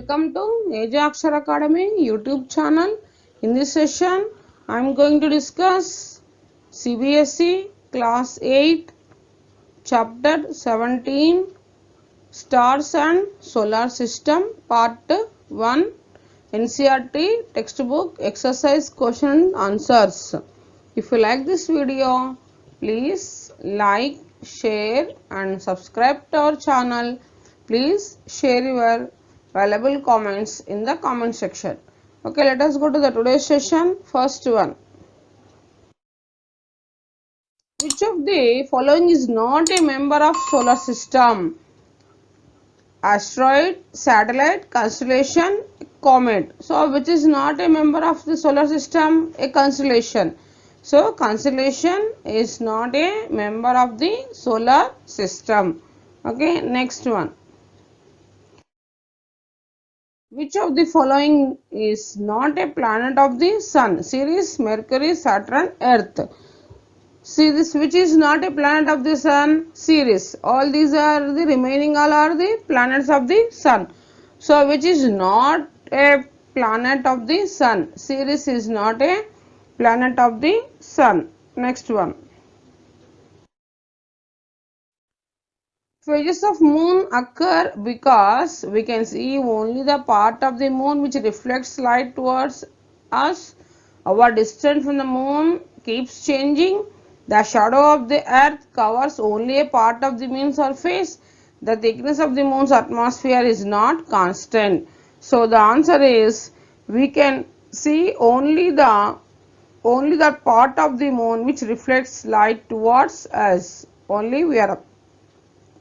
welcome to Ajaxar Academy YouTube channel. In this session, I am going to discuss CBSE Class 8 Chapter 17 Stars and Solar System Part 1 NCERT textbook exercise question and answers. If you like this video, please like, share and subscribe to our channel. Please share your valuable comments in the comment section. Okay, let us go to the today's session. First one. Which of the following is not a member of solar system? Asteroid, satellite, constellation, comet. So which is not a member of the solar system? A constellation. So constellation is not a member of the solar system. Okay, next one. Which of the following is not a planet of the sun? Ceres, Mercury, Saturn, Earth. Ceres, which is not a planet of the sun? Ceres. All these are the remaining, all are the planets of the sun. So which is not a planet of the sun? Ceres is not a planet of the sun. Next one. Phases of moon occur because we can see only the part of the moon which reflects light towards us. Our distance from the moon keeps changing. The shadow of the earth covers only a part of the moon's surface. The thickness of the moon's atmosphere is not constant. So the answer is we can see only that part of the moon which reflects light towards us. Only we are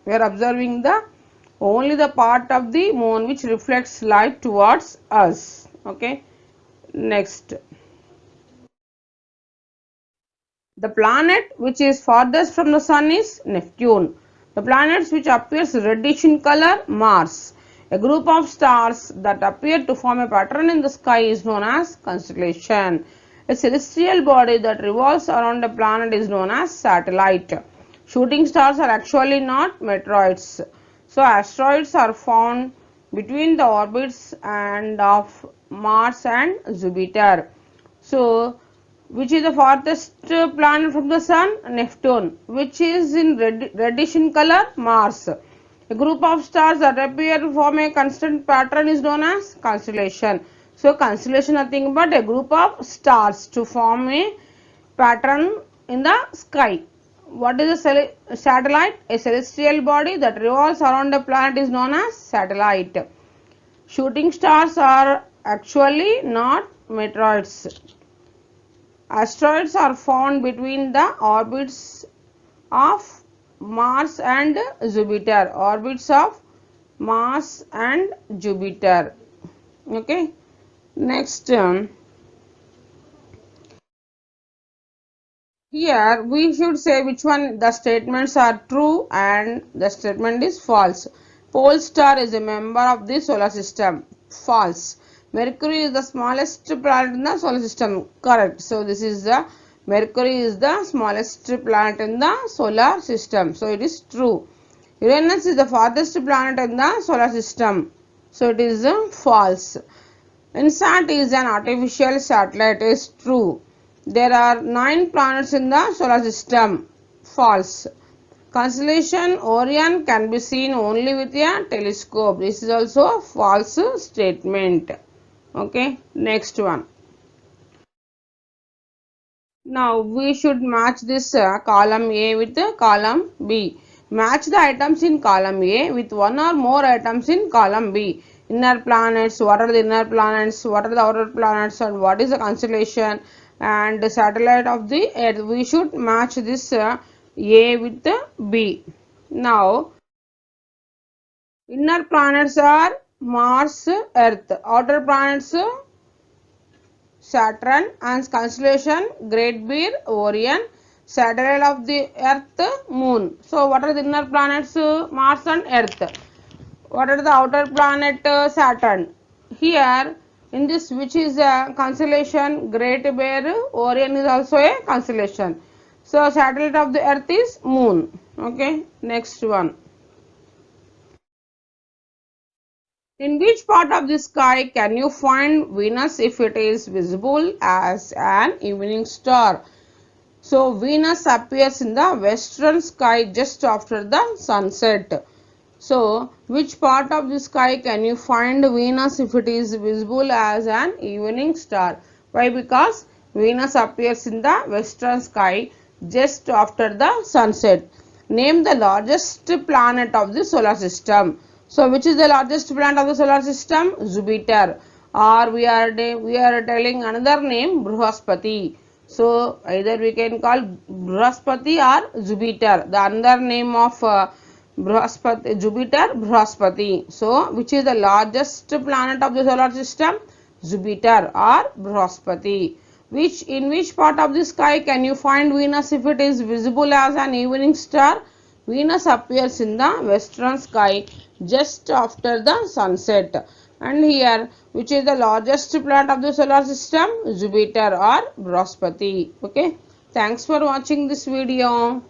observing the only the part of the moon which reflects light towards us. Okay, next. The planet which is farthest from the sun is Neptune. The planets which appears reddish in color, Mars. A group of stars that appear to form a pattern in the sky is known as constellation. A celestial body that revolves around a planet is known as satellite. Shooting stars are actually not meteoroids. So asteroids are found between the orbits and of Mars and Jupiter. So which is the farthest planet from the sun? Neptune. Which is in reddish in color? Mars. A group of stars that appear to form a constant pattern is known as constellation. So constellation nothing but a group of stars to form a pattern in the sky. What is a satellite? A celestial body that revolves around a planet is known as satellite. Shooting stars are actually not meteoroids. Asteroids are found between the orbits of Mars and Jupiter. Orbits of Mars and Jupiter. Okay. Next. Here we should say which one the statements are true and the statement is false. Pole star is a member of the solar system. False. Mercury is the smallest planet in the solar system. Correct. So this is the Mercury is the smallest planet in the solar system. So it is true. Uranus is the farthest planet in the solar system. So it is false. INSAT is an artificial satellite. Is true. There are 9 planets in the solar system. False. Constellation Orion can be seen only with a telescope. This is also a false statement. Okay, next one. Now we should match this column A with column B. Match the items in column A with one or more items in column B. Inner planets, what are the inner planets, what are the outer planets, and what is the constellation and the satellite of the earth. We should match this A with B. Now inner planets are Mars, Earth. Outer planets Saturn, and constellation Great Bear, Orion. Satellite of the Earth, Moon. So what are the inner planets? Mars and Earth. What are the outer planet? Saturn. Here in this, which is a constellation Great Bear, Orion is also a constellation. So satellite of the Earth is Moon. Okay, next one. In which part of the sky can you find Venus if it is visible as an evening star? So Venus appears in the western sky just after the sunset. So which part of the sky can you find Venus if it is visible as an evening star? Why? Because Venus appears in the western sky just after the sunset. Name the largest planet of the solar system. So which is the largest planet of the solar system? Jupiter. Or we are telling another name, Brihaspati. So either we can call Brihaspati or Jupiter. The another name of Brihaspati, Jupiter, Brihaspati. So which is the largest planet of the solar system? Jupiter or Brihaspati. In which part of the sky can you find Venus if it is visible as an evening star? Venus appears in the western sky just after the sunset. And here, which is the largest planet of the solar system? Jupiter or Brihaspati. Okay. Thanks for watching this video.